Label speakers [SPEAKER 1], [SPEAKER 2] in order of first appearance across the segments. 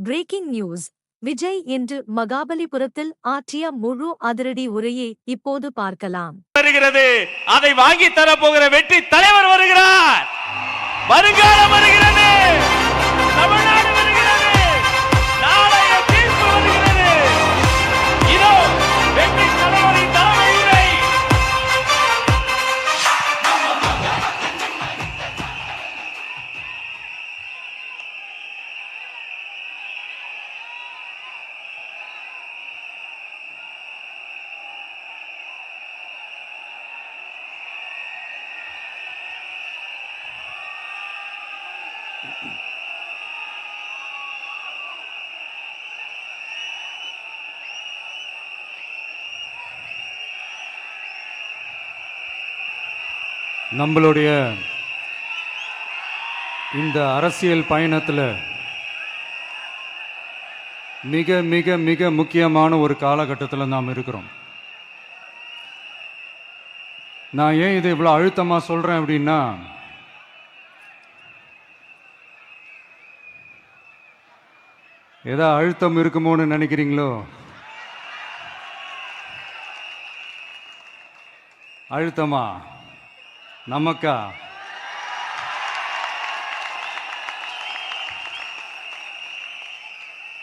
[SPEAKER 1] Breaking news Vijay இன்று மகாபலிபுரத்தில் ஆற்றிய முழு அதிரடி உரையை இப்போது பார்க்கலாம்.
[SPEAKER 2] வருகிறது, அதை வாங்கி தரப்போகிற வெற்றி தலைவர் வருகிறார். வருங்காலம் வருகிறது, தமிழ்நாடு வருகிறது, நாளைய தீர்ப்பு வருகிறது. இதோ வெற்றி தலைவரின் தலைமை உரை.
[SPEAKER 3] நம்மளுடைய இந்த அரசியல் பயணத்தில் மிக மிக மிக முக்கியமான ஒரு காலகட்டத்தில் நாம் இருக்கிறோம். நான் ஏன் இதை இவ்வளோ அழுத்தமாக சொல்கிறேன் அப்படின்னா, ஏதோ அழுத்தம் இருக்குமோன்னு நினைக்கிறீங்களோ? அழுத்தமா நமக்கா?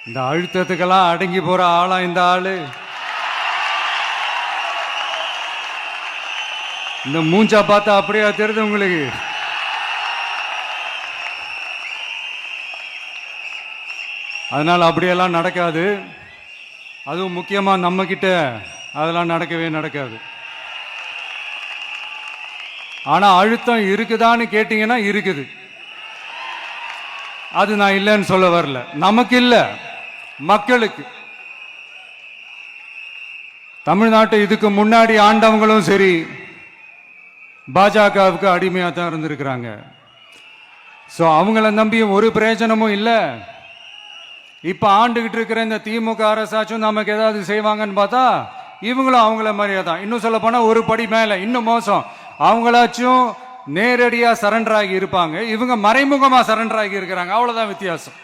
[SPEAKER 3] இந்த அழுத்தத்துக்கெல்லாம் அடங்கி போற ஆளா இந்த ஆளு? இந்த மூஞ்சா பார்த்தா அப்படியா தெரியுது உங்களுக்கு? அதனால அப்படியெல்லாம் நடக்காது. அதுவும் முக்கியமா நம்ம கிட்ட அதெல்லாம் நடக்கவே நடக்காது. ஆனா அழுத்தம் இருக்குதான்னு கேட்டீங்கன்னா இருக்குது. அது நான் இல்லைன்னு சொல்ல வரல. நமக்கு இல்ல, மக்களுக்கு. தமிழ்நாட்டை இதுக்கு முன்னாடி ஆண்டவங்களும் சரி பாஜகவுக்கு அடிமையா தான் இருந்திருக்கிறாங்க. ஸோ அவங்கள நம்பியும் ஒரு பிரயோஜனமும் இல்லை. இப்ப ஆண்டுகிட்டு இருக்கிற இந்த திமுக அரசாச்சும் நமக்கு ஏதாவது செய்வாங்கன்னு பார்த்தா இவங்களும் அவங்கள மாதிரியே தான். இன்னும் சொல்ல போனா ஒரு படி மேல, இன்னும் மோசம். அவங்களாச்சும் நேரடியா சரண்டர் ஆகி இருப்பாங்க, இவங்க மறைமுகமா சரண்டர் ஆகி இருக்கிறாங்க. அவ்வளவுதான் வித்தியாசம்.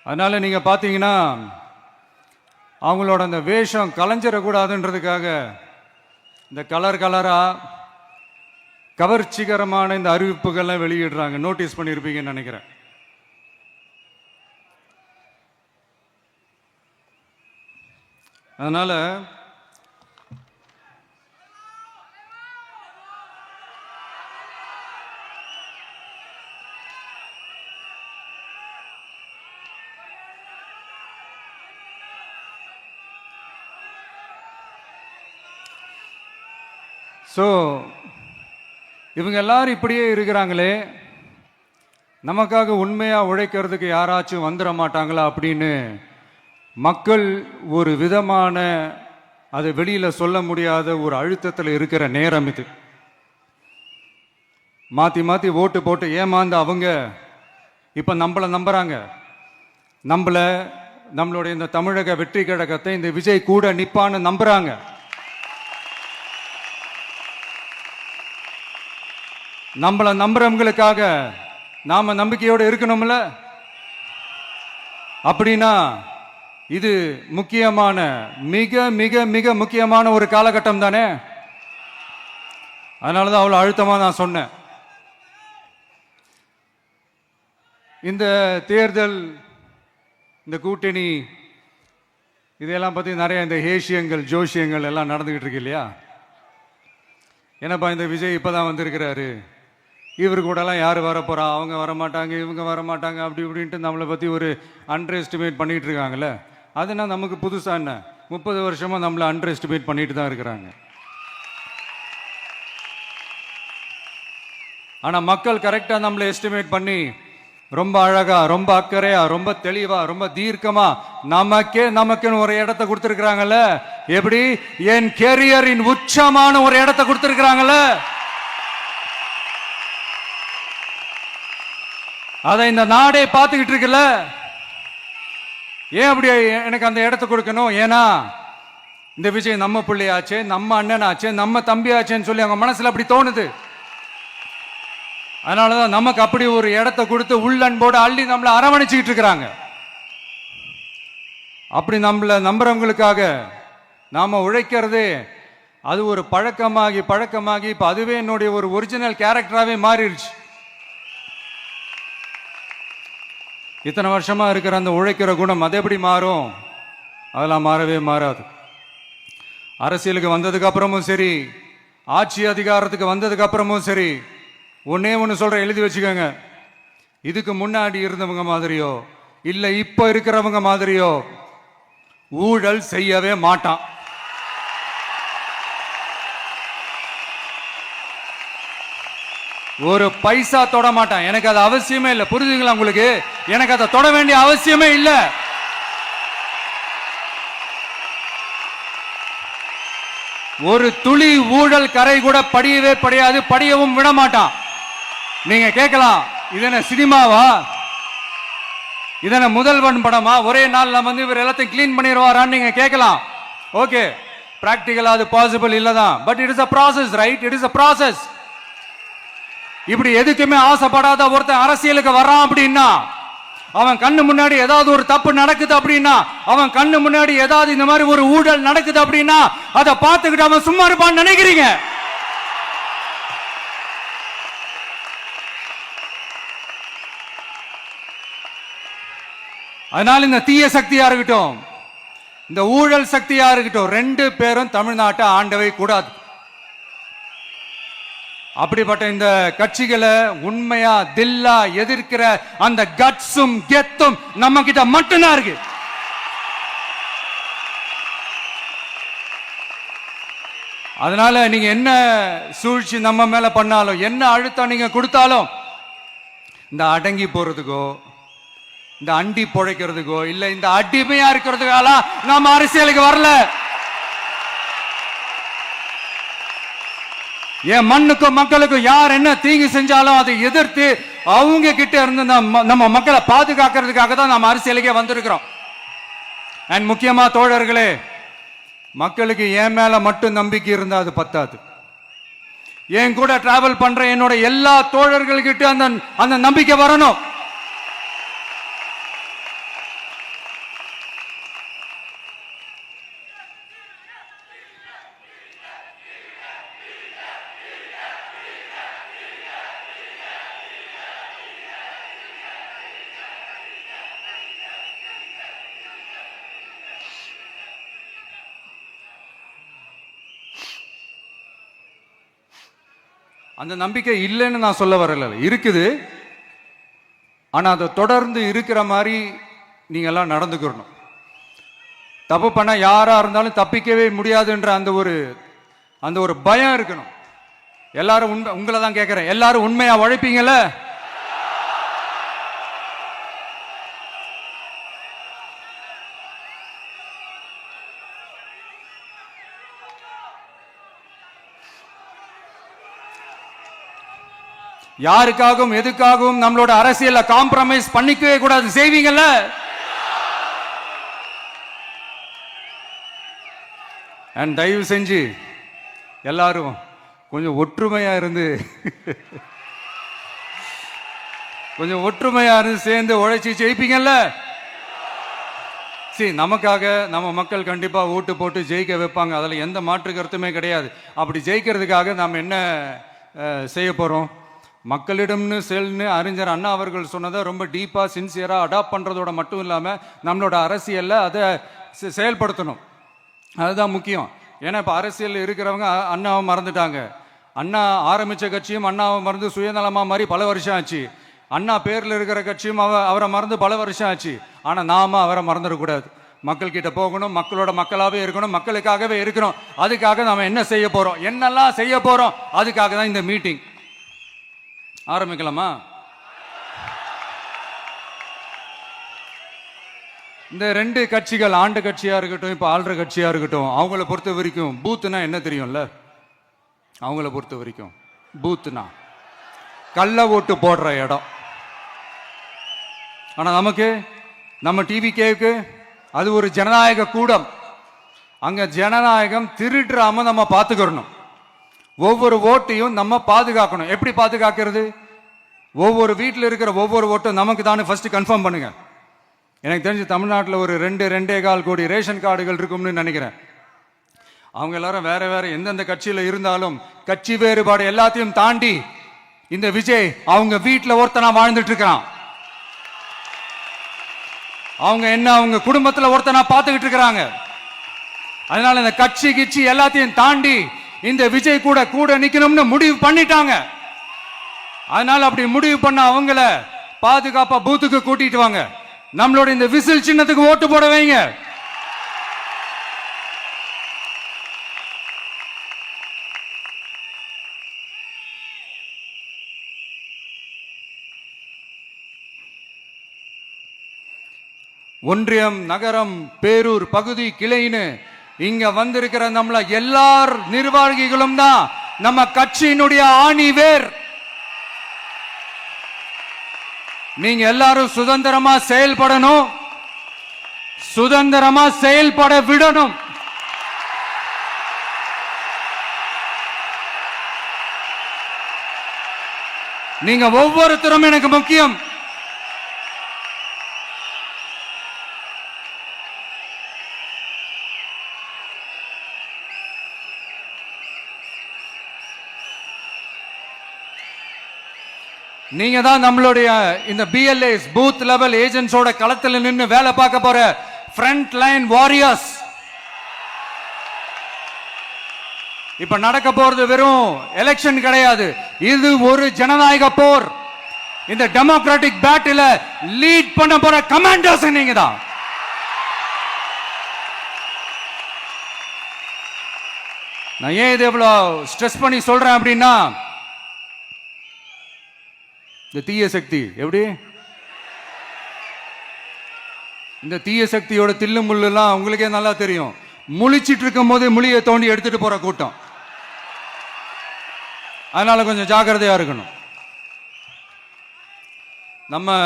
[SPEAKER 3] அதனால நீங்க பாத்தீங்கன்னா அவங்களோட அந்த வேஷம் கலைஞ்சிடக்கூடாதுன்றதுக்காக இந்த கலர் கலரா கவர்ச்சிகரமான இந்த அறிவிப்புகள்லாம் வெளியிடுறாங்க. நோட்டீஸ் பண்ணியிருப்பீங்கன்னு நினைக்கிறேன். அதனால இவங்க எல்லாரும் இப்படியே இருக்கிறாங்களே, நமக்காக உண்மையா உழைக்கிறதுக்கு யாராச்சும் வந்துட மாட்டாங்களா அப்படின்னு மக்கள் ஒரு விதமான அதை வெளியில சொல்ல முடியாத ஒரு அழுத்தத்தில் இருக்கிற நேரம் இது. மாத்தி மாத்தி ஓட்டு போட்டு ஏமாந்து அவங்க இப்ப நம்மள நம்புறாங்க. நம்மளுடைய இந்த தமிழக வெற்றி கழகத்தை இந்த விஜய் கூட நிப்பான்னு நம்புறாங்க. நம்மள நம்புறவங்களுக்காக நாம நம்பிக்கையோடு இருக்கணும்ல. அப்படின்னா இது முக்கியமான, மிக மிக மிக முக்கியமான ஒரு காலகட்டம் தானே. அதனாலதான் அவ்வளவு அழுத்தமா நான் சொன்னேன். இந்த தேர்தல், இந்த கூட்டணி, இதெல்லாம் பத்தி நிறைய இந்த ஹேஷியங்கள் ஜோஷியங்கள் எல்லாம் நடந்துகிட்டு இருக்கு இல்லையா? என்னப்பா இந்த விஜய் இப்பதான் வந்திருக்கிறாரு, இவரு கூட எல்லாம் யாரு வர போறா, அவங்க வரமாட்டாங்க, இவங்க வரமாட்டாங்க, அப்படி இப்படின்ட்டு நம்மளை பத்தி ஒரு அண்டர் எஸ்டிமேட் பண்ணிட்டு இருக்காங்கல்ல. அதுனா நமக்கு புதுசா என்ன? 30 வருஷமா நம்மளை அண்டர் எஸ்டிமேட் பண்ணிட்டு தான் இருக்கிறாங்க. ஆனா மக்கள் கரெக்டா நம்மளை எஸ்டிமேட் பண்ணி ரொம்ப அழகா, ரொம்ப அக்கறையா, ரொம்ப தெளிவா, ரொம்ப தீர்க்கமா நமக்குன்னு ஒரு இடத்தை கொடுத்திருக்கிறாங்கல்ல. எப்படி? என் கேரியரின் உச்சமான ஒரு இடத்தை கொடுத்திருக்கிறாங்கல்ல. அதை இந்த நாடே பார்த்துக்கிட்டு இருக்குல்ல. ஏன் அப்படி எனக்கு அந்த இடத்தை கொடுக்கணும்? ஏன்னா இந்த விஜய் நம்ம பிள்ளையாச்சே, நம்ம அண்ணனாச்சே, நம்ம தம்பியாச்சேன்னு சொல்லி அவங்க மனசுல அப்படி தோணுது. அதனாலதான் நமக்கு அப்படி ஒரு இடத்தை கொடுத்து உள்ளன்போடு அள்ளி நம்மளை அரவணைச்சுக்கிட்டு இருக்கிறாங்க. அப்படி நம்மள நம்புறவங்களுக்காக நாம உழைக்கிறதே அது ஒரு பழக்கமாகி இப்ப அதுவே என்னுடைய ஒரு ஒரிஜினல் கேரக்டராகவே மாறிடுச்சு. இத்தனை வருஷமா இருக்கிற அந்த உழைக்கிற குணம் அது எப்படி மாறும்? அதெல்லாம் மாறவே மாறாது. அரசியலுக்கு வந்ததுக்கு அப்புறமும் சரி, ஆட்சி அதிகாரத்துக்கு வந்ததுக்கு அப்புறமும் சரி, ஒன்னே ஒன்று சொல்ற, எழுதி வச்சுக்கோங்க. இதுக்கு முன்னாடி இருந்தவங்க மாதிரியோ இல்ல இப்ப இருக்கிறவங்க மாதிரியோ ஊழல் செய்யவே மாட்டான். ஒரு பைசா தொட மாட்டான். எனக்கு அது அவசியமே இல்லை. புரியுதுங்களா உங்களுக்கு? எனக்கு அதை தொட வேண்டிய அவசியமே இல்லை. ஒரு துளி ஊழல் கரை கூட படியவே படியாது, படியவும் விட மாட்டான். நீங்க கேட்கலாம், இது என்ன சினிமாவா? இது என்ன முதல்வன் படமா? ஒரே நாள்ல வந்து இவர் எல்லாத்தையும் கிளீன் பண்ணிடுவாரான்னு நீங்க கேட்கலாம். ஓகே, பிராக்டிகலா அது பாசிபிள் இல்லதான். But it is a process, right? It is a process. இப்படி எதுக்குமே ஆசைப்படாத ஒருத்தன் அரசியலுக்கு வர்றான் அப்படின்னா, அவன் கண்ணு முன்னாடி ஏதாவது ஒரு தப்பு நடக்குது அப்படின்னா, அவன் கண்ணு முன்னாடி ஏதாவது இந்த மாதிரி ஒரு ஊழல் நடக்குது அப்படின்னா, அதை பார்த்துக்கிட்டு அவன் சும்மா இருப்பான்னு நினைக்கிறீங்க? அதனால இந்த தீய சக்தியா இருக்கட்டும், இந்த ஊழல் சக்தியா இருக்கட்டும், ரெண்டு பேரும் தமிழ்நாட்டை ஆண்டவே கூடாது. அப்படிப்பட்ட இந்த கட்சிகளை உண்மையா தில்லா எதிர்க்கிற அந்த கட்ஸும் கெத்தும் நம்ம கிட்ட மட்டும்தான் இருக்கு. அதனால நீங்க என்ன சூழ்ச்சி நம்ம மேல பண்ணாலும், என்ன அழுத்தம் நீங்க கொடுத்தாலும், இந்த அடங்கி போறதுக்கோ, இந்த அண்டி பொழைக்கிறதுக்கோ, இல்ல இந்த அடிமையா இருக்கிறதுக்கால நாம அரசியலுக்கு வரல. என் மண்ணுக்கும் மக்களுக்கும் யார் என்ன தீங்கு செஞ்சாலும் அதை எதிர்த்து அவங்க கிட்ட இருந்து நம்ம மக்களை பாதுகாக்கிறதுக்காக தான் நம்ம அரசியலுக்கே வந்திருக்கிறோம். அண்ட் முக்கியமா தோழர்களே, மக்களுக்கு என் மேல மட்டும் நம்பிக்கை இருந்தா அது பத்தாது. என் கூட டிராவல் பண்ற என்னோட எல்லா தோழர்கள்கிட்ட அந்த நம்பிக்கை வரணும். அந்த நம்பிக்கை இல்லைன்னு நான் சொல்ல வரல, இருக்குது. ஆனா அதை தொடர்ந்து இருக்கிற மாதிரி நீங்க எல்லாம் நடந்துக்கணும். தப்பு பண்ண யாரா இருந்தாலும் தப்பிக்கவே முடியாதுன்ற அந்த ஒரு பயம் இருக்கணும். எல்லாரும் உங்களை தான் கேட்கிறேன், எல்லாரும் உண்மையா உழைப்பீங்கல்ல? யாருக்காகவும் எதுக்காகவும் நம்மளோட அரசியல காம்ப்ரமைஸ் பண்ணிக்கவே கூடாது. செய்வீங்கல்ல? அண்ட் தயவு செஞ்சு எல்லாரும் கொஞ்சம் ஒற்றுமையா இருந்து சேர்ந்து உழைச்சி ஜெயிப்பீங்கல்ல? சரி, நமக்காக நம்ம மக்கள் கண்டிப்பா ஓட்டு போட்டு ஜெயிக்க வைப்பாங்க, அதுல எந்த மாற்று கருத்துமே கிடையாது. அப்படி ஜெயிக்கிறதுக்காக நாம் என்ன செய்ய போறோம்? மக்களிடம்னு செல்னு அறிஞர் அண்ணா அவர்கள் சொன்னதை ரொம்ப டீப்பா சின்சியரா அடாப்ட் பண்றதோட மட்டும் இல்லாம நம்மளோட அரசியல்ல அதை செயல்படுத்தணும். அதுதான் முக்கியம். ஏன்னா இப்ப அரசியல் இருக்கிறவங்க அண்ணாவை மறந்துட்டாங்க. அண்ணா ஆரம்பிச்ச கட்சியும் அண்ணாவை மறந்து சுயநலமா மாதிரி பல வருஷம் ஆச்சு. அண்ணா பேர்ல இருக்கிற கட்சியும் அவரை மறந்து பல வருஷம் ஆச்சு. ஆனா நாம அவரை மறந்துடக்கூடாது. மக்கள் கிட்ட போகணும், மக்களோட மக்களாவே இருக்கணும், மக்களுக்காகவே இருக்கணும். அதுக்காக நாம என்ன செய்ய போறோம், என்னெல்லாம் செய்ய போறோம், அதுக்காக தான் இந்த மீட்டிங். ஆரம்பிக்கலாமா? இந்த ரெண்டு கட்சிகள், ஆண்டு கட்சியா இருக்கட்டும், இப்ப ஆள்ற கட்சியா இருக்கட்டும், அவங்கள பொறுத்த வரைக்கும் பூத்துனா என்ன தெரியும்ல? அவங்கள பொறுத்த வரைக்கும் பூத்துனா கள்ள ஓட்டு போடுற இடம். ஆனா நமக்கு, நம்ம டிவிகேவுக்கு அது ஒரு ஜனநாயக கூடம். அங்க ஜனநாயகம் திருடுறாம நம்ம பார்த்துக்கணும். ஒவ்வொரு ஓட்டையும் நம்ம பாதுகாக்கணும். எப்படி பாதுகாக்கிறது? ஒவ்வொரு வீட்டில் இருக்கிற ஒவ்வொரு ஓட்டும் நமக்கு தானே ஃபர்ஸ்ட் கன்ஃபார்ம் பண்ணுங்க. எனக்கு தெரிஞ்சு தமிழ்நாட்டில் ஒரு 2-2.25 கோடி ரேஷன் கார்டுகள் இருக்கும்னு நினைக்கிறேன். அவங்க எல்லாரும் வேற வேற எந்தெந்த கட்சியில இருந்தாலும் கட்சி வேறுபாடு எல்லாத்தையும் தாண்டி இந்த விஜய் அவங்க வீட்டில் ஒருத்தனா வாழ்ந்துட்டு இருக்கான். அவங்க குடும்பத்தில் ஒருத்தனா பார்த்துக்கிட்டு இருக்கிறாங்க. அதனால இந்த கட்சி கிச்சி எல்லாத்தையும் தாண்டி இந்த விஜய் கூட கூட நிக்கணும்னு முடிவு பண்ணிட்டாங்க. அதனால அப்படி முடிவு பண்ண அவங்கள பாதுகாப்பா பூத்துக்கு கூட்டிட்டு வாங்க. நம்மளோட இந்த விசில் சின்னத்துக்கு ஓட்டு போட வைங்க. ஒன்றியம், நகரம், பேரூர், பகுதி, கிளைன்னு இங்க வந்திருக்கிற நம்மள எல்லார் நிர்வாகிகளும் தான் நம்ம கட்சியினுடைய ஆணி வேர். நீங்க எல்லாரும் சுதந்திரமா செயல்படணும், சுதந்திரமா செயல்பட விடணும். நீங்க ஒவ்வொருத்தரும் எனக்கு முக்கியம். நீங்க தான் நம்மளுடைய இந்த BLAs பூத் லெவல் ஏஜென்ட்ஸோட களத்தில் நின்று வேலை பார்க்க போற ஃப்ரண்ட் லைன் வாரியர்ஸ். இப்ப நடக்க போறது வெறும் எலெக்ஷன் கிடையாது, இது ஒரு ஜனநாயக போர். இந்த டெமோக்ராட்டிக் பேட்டில லீட் பண்ண போற கமாண்டர்ஸ் நீங்க தான். நான் ஏன் இது எவ்வளவு ஸ்ட்ரெஸ் பண்ணி சொல்றேன் அப்படின்னா, இந்த தீய சக்தி எப்படி இந்த தீய சக்தியோட தில்லு முள்ளுலாம் உங்களுக்கே நல்லா தெரியும். முழிச்சிட்டு இருக்கும் போதே முழியை தோண்டி எடுத்துட்டு போற கூட்டம். அதனால கொஞ்சம் ஜாக்கிரதையா இருக்கணும். நம்ம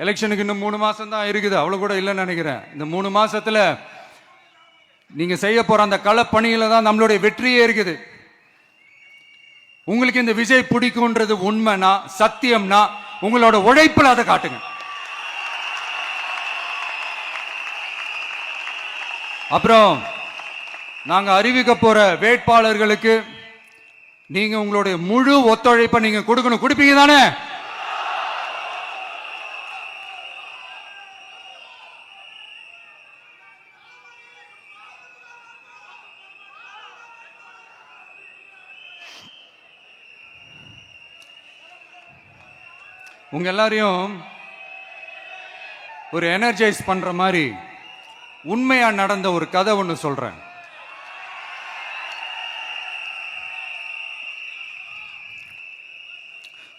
[SPEAKER 3] எலெக்ஷனுக்கு இன்னும் 3 மாசம் தான் இருக்குது, அவ்வளவு கூட இல்லைன்னு நினைக்கிறேன். இந்த 3 மாசத்துல நீங்க செய்ய போற அந்த களப்பணியில தான் நம்மளுடைய வெற்றியே இருக்குது. உங்களுக்கு இந்த விஜய் பிடிக்கும்ன்றது உண்மைனா, சத்தியம்னா உங்களோட உழைப்புல அதை காட்டுங்க. அப்புறம் நாங்க அறிவிக்க போற வேட்பாளர்களுக்கு நீங்க உங்களுடைய முழு ஒத்துழைப்பை நீங்க கொடுக்கணும். கொடுப்பீங்க தானே? உங்க எல்லாரையும் ஒரு எனர்ஜைஸ் பண்ற மாதிரி உண்மையா நடந்த ஒரு கதை ஒன்று சொல்றேன்.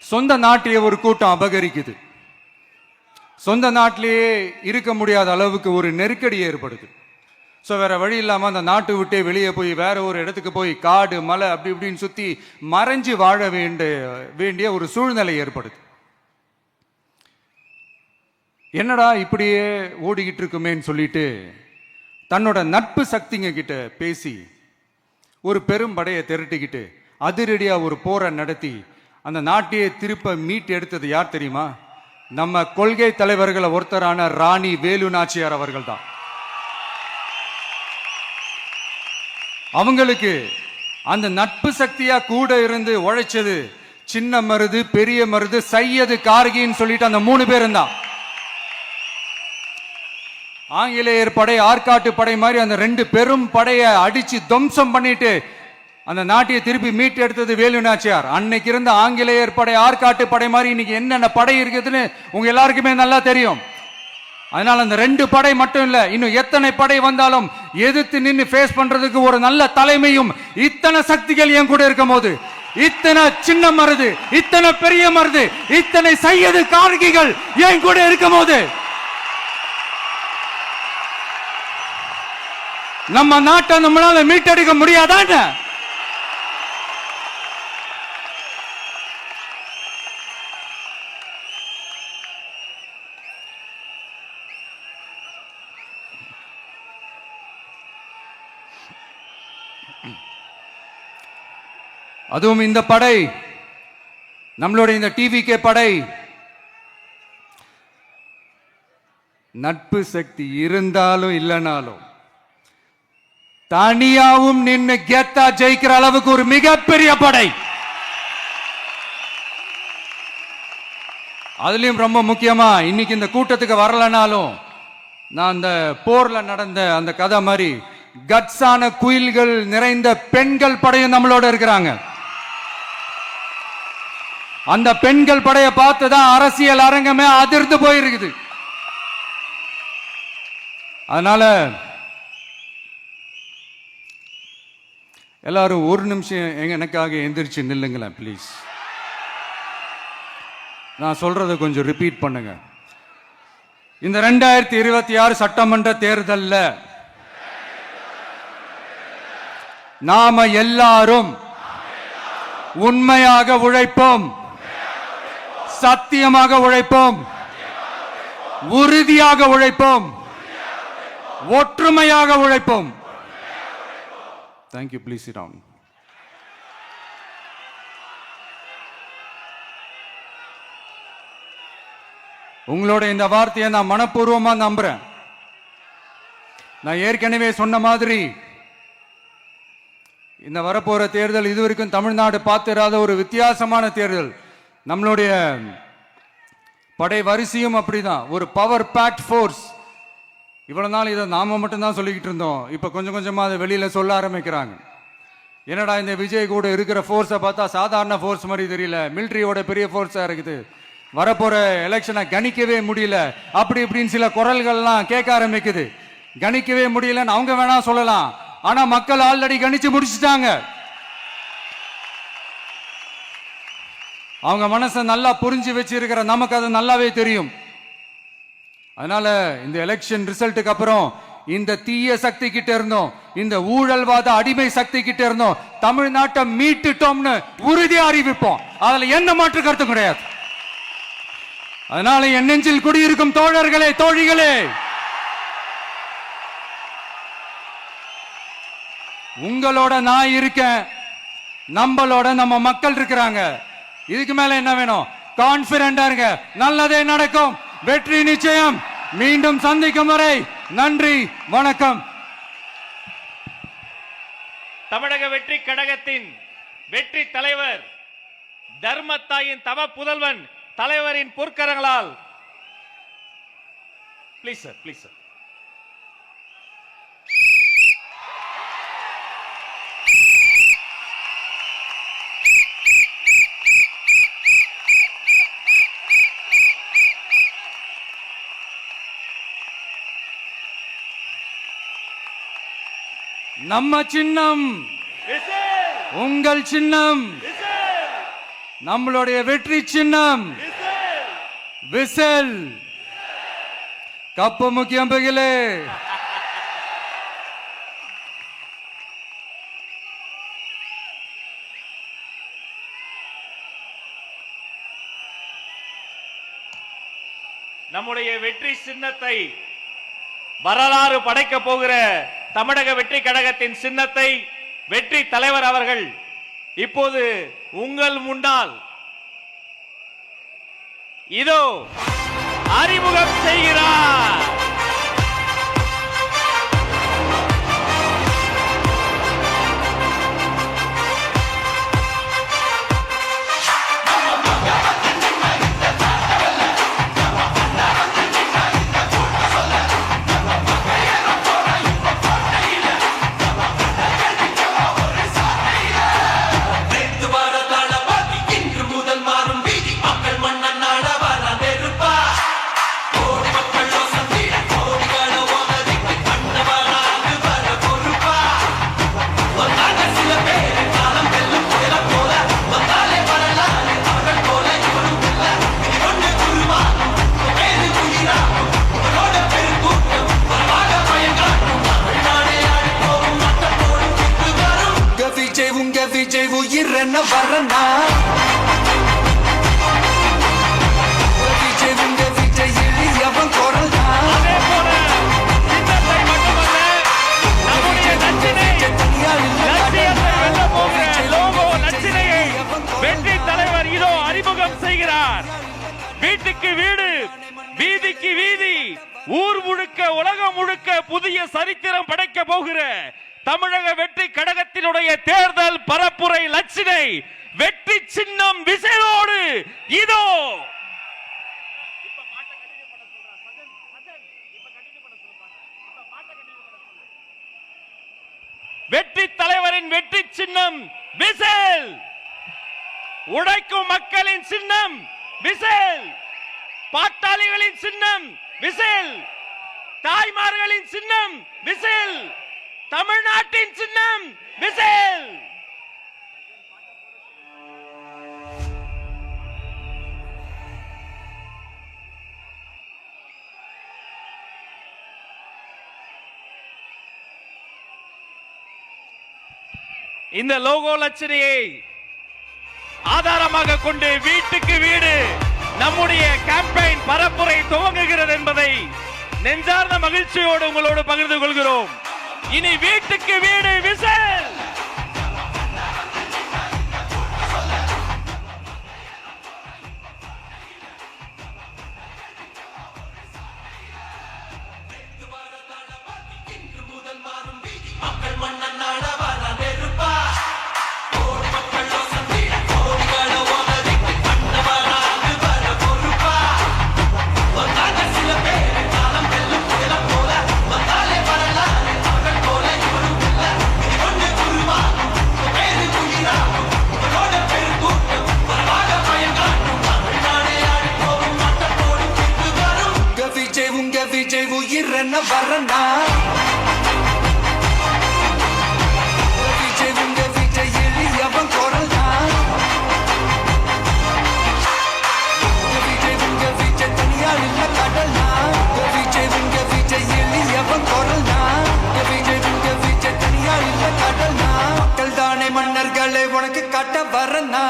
[SPEAKER 3] சொந்த நாட்டையே ஒரு கூட்டம் அபகரிக்குது. சொந்த நாட்டிலேயே இருக்க முடியாத அளவுக்கு ஒரு நெருக்கடி ஏற்படுது. ஸோ வேற வழி இல்லாம அந்த நாட்டை விட்டே வெளியே போய் வேற ஒரு இடத்துக்கு போய் காடு மலை அப்படி இப்படின்னு சுத்தி மறைஞ்சு வாழ வேண்டிய ஒரு சூழ்நிலை ஏற்படுது. என்னடா இப்படியே ஓடிக்கிட்டு இருக்குமேன்னு சொல்லிட்டு தன்னோட நட்பு சக்திங்க கிட்ட பேசி ஒரு பெரும் படையை திரட்டிக்கிட்டு அதிரடியா ஒரு போரை நடத்தி அந்த நாட்டையே திருப்ப மீட்டு எடுத்தது யார் தெரியுமா? நம்ம கொள்கை தலைவர்களை ஒருத்தரான ராணி வேலு நாச்சியார் அவர்கள் தான். அவங்களுக்கு அந்த நட்பு சக்தியா கூட இருந்து உழைச்சது சின்ன மருது, பெரிய மருது, சையது, கார்கின்னு சொல்லிட்டு அந்த 3 பேரும் தான். ஆங்கிலேயர் படை, ஆற்காட்டு படை மாதிரி அந்த 2 பெரும் படையை அடிச்சு துவம்சம் பண்ணிட்டு அந்த நாட்டையை திருப்பி மீட்டு எடுத்தது வேலு நாச்சியார். அன்னைக்கு இருந்த ஆங்கிலேயர் படை, ஆற்காட்டு படை மாதிரி இன்னைக்கு என்னென்ன படை இருக்குதுன்னு உங்க எல்லாருக்குமே நல்லா தெரியும். அதனால அந்த 2 படை மட்டும் இல்ல, இன்னும் எத்தனை படை வந்தாலும் எதிர்த்து நின்று ஃபேஸ் பண்றதுக்கு ஒரு நல்ல தலைமையும் இத்தனை சக்திகள் என் கூட இருக்கும் போது, இத்தனை சின்ன மருது, இத்தனை பெரிய மருது, இத்தனை சையது, கார்கிகள் என் கூட இருக்கும் போது நம்ம நாட்டை நம்மளால மீட்டெடுக்க முடியாதான? அதுவும் இந்த படை நம்மளுடைய இந்த டிவிகே படை நட்பு சக்தி இருந்தாலும் இல்லைனாலும் தனியாவும் நின்று கெத்தா ஜெயிக்கிற அளவுக்கு ஒரு மிகப்பெரிய படை. அதுலயும் ரொம்ப முக்கியமா இன்னைக்கு இந்த கூட்டத்துக்கு வரலனாலும் நான் அந்த போர்ல நடந்த அந்த கதை மாதிரி கட்ஸான குயில்கள் நிறைந்த பெண்கள் படையும் நம்மளோட இருக்கிறாங்க. அந்த பெண்கள் படையை பார்த்துதான் அரசியல் அரங்கமே அதிர்ந்து போயிருக்குது. அதனால எல்லாரும் ஒரு நிமிஷம் எனக்காக எந்திரிச்சு நில்லுங்களேன் ப்ளீஸ். நான் சொல்றதை கொஞ்சம் ரிப்பீட் பண்ணுங்க. இந்த 2026 சட்டமன்ற தேர்தல்ல நாம எல்லாரும் உண்மையாக உழைப்போம், சத்தியமாக உழைப்போம், உறுதியாக உழைப்போம், ஒற்றுமையாக உழைப்போம். தேங்க்யூ. Please sit down. உங்களோட இந்த வார்த்தையை நான் மனப்பூர்வமா நம்புறேன். நான் ஏற்கனவே சொன்ன மாதிரி இந்த வரப்போற தேர்தல் இதுவரைக்கும் தமிழ்நாடு பார்த்திராத ஒரு வித்தியாசமான தேர்தல். நம்மளுடைய படை வரிசையும் அப்படிதான், ஒரு பவர் பேக்ட் ஃபோர்ஸ். இவ்வளவு நாள் இதை நாம மட்டும்தான் சொல்லிக்கிட்டு இருந்தோம். இப்ப கொஞ்சம் கொஞ்சமா அதை வெளியில சொல்ல ஆரம்பிக்கிறாங்க. என்னடா இந்த விஜய் கூட இருக்கிற ஃபோர்ஸை பார்த்தா சாதாரண ஃபோர்ஸ் மாதிரி தெரியல, மிலிட்ரியோட பெரிய ஃபோர்ஸா இருக்குது, வரப்போற எலெக்ஷனை கணிக்கவே முடியல, அப்படி இப்படின்னு சில குரல்கள்லாம் கேட்க ஆரம்பிக்குது. கணிக்கவே முடியலன்னு அவங்க வேணா சொல்லலாம், ஆனா மக்கள் ஆல்ரெடி கணிச்சு முடிச்சுட்டாங்க. அவங்க மனசை நல்லா புரிஞ்சு வச்சிருக்கிற நமக்கு அது நல்லாவே தெரியும். அதனால இந்த எலெக்ஷன் ரிசல்ட்டுக்கு அப்புறம் இந்த தீய சக்தி கிட்ட இருந்தோம், இந்த ஊழல்வாத அடிமை சக்தி கிட்ட இருந்தோம் தமிழ்நாட்டை மீட்டுட்டோம்னு உறுதியா அறிவிப்போம். அதுல என்ன மாற்று கருத்து கிடையாது. அதனால என் நெஞ்சில் குடியிருக்கும் தோழர்களே, தோழிகளே, உங்களோட நான் இருக்கேன், நம்மளோட நம்ம மக்கள் இருக்கிறாங்க. இதுக்கு மேல என்ன வேணும்? கான்பிடண்டா இருங்க, நல்லதே நடக்கும், வெற்றி நிச்சயம். மீண்டும் சந்திக்கும் வரை நன்றி, வணக்கம்.
[SPEAKER 2] தமிழக வெற்றி கழகத்தின் வெற்றி தலைவர், தர்மத்தாயின் தவ புதல்வன், தலைவரின் பொற்கரங்களால் ப்ளீஸ் சார், ப்ளீஸ் சார்.
[SPEAKER 3] நம்ம சின்னம் உங்கள் சின்னம், நம்மளுடைய வெற்றி சின்னம் விசில். கப்பு முக்கியம் பகிலே.
[SPEAKER 2] நம்முடைய வெற்றி சின்னத்தை வரலாறு படைக்க போகிற தமிழக வெற்றி கழகத்தின் சின்னத்தை வெற்றி தலைவர் அவர்கள் இப்போது உங்கள் முன்னால் இதோ அறிமுகம் செய்கிறார்.
[SPEAKER 4] விஜய் உயிர் என்ன வரனா, விஜய் உங்க விஜய் எளியவன் குரல் தான்.
[SPEAKER 2] அதே போல சின்னத்தை மட்டுமல்ல, நம்முடைய நச்சினை, லட்சியத்தை வெல்ல போகிற லோகோ நச்சினையை வெற்றி தலைவர் இதோ அறிமுகம் வீட்டுக்கு வீடு, வீதிக்கு வீதி, ஊர் முழுக்க உலகம் முழுக்க புதிய சரித்திரம் படைக்க போகிற தமிழக வெற்றி கழகத்தினுடைய தேர்தல் பரப்புரை லட்சினை வெற்றி சின்னம் விசையோடு இதோ. வெற்றி தலைவரின் வெற்றி சின்னம் விசில். உழைக்கும் மக்களின் சின்னம் விசில். பாட்டாளிகளின் சின்னம் விசில். தாய்மார்களின் சின்னம் விசில். தமிழ்நாட்டின் சின்னம் விசில். இந்த லோகோ லட்சணையை ஆதாரமாக கொண்டு வீட்டுக்கு வீடு நம்முடைய கேம்பெயின் பரப்புரை துவங்குகிறது என்பதை நெஞ்சார்ந்த மகிழ்ச்சியோடு உங்களோடு பகிர்ந்து கொள்கிறோம். இனி வீட்டுக்கு வீடு விசில்.
[SPEAKER 4] விஜய் உயிர் என்ன வரனா விஜய் உங்க விஜய் எளியவன் குரல்னா விஜய் உங்க விஜய் தனியார் இல்ல கடல்னா விஜய் உங்க விஜய் எளியவன் குரல்னா விஜய் உங்க விஜய் தனியார் இல்ல கடல்னா மக்கள் தானே மன்னர்களை உனக்கு காட்ட வரனா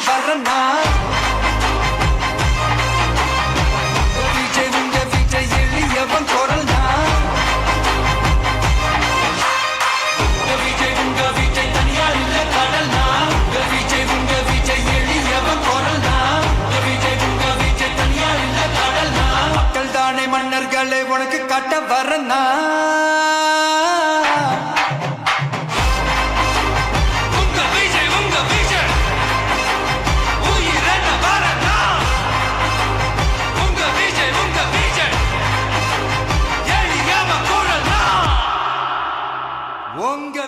[SPEAKER 4] வரனா விஜய் உங்க விஜய் எளியவன் குரல்னா விஜய் உங்க விஜய் தனியார் இல்ல கடல்னா விஜய் உங்க விஜய் எளியவன் குரல்னா விஜய் உங்க விஜய் தனியார் இல்ல கடல்னா மக்கள் தானே மன்னர்களை உனக்கு காட்ட வரனா உங்க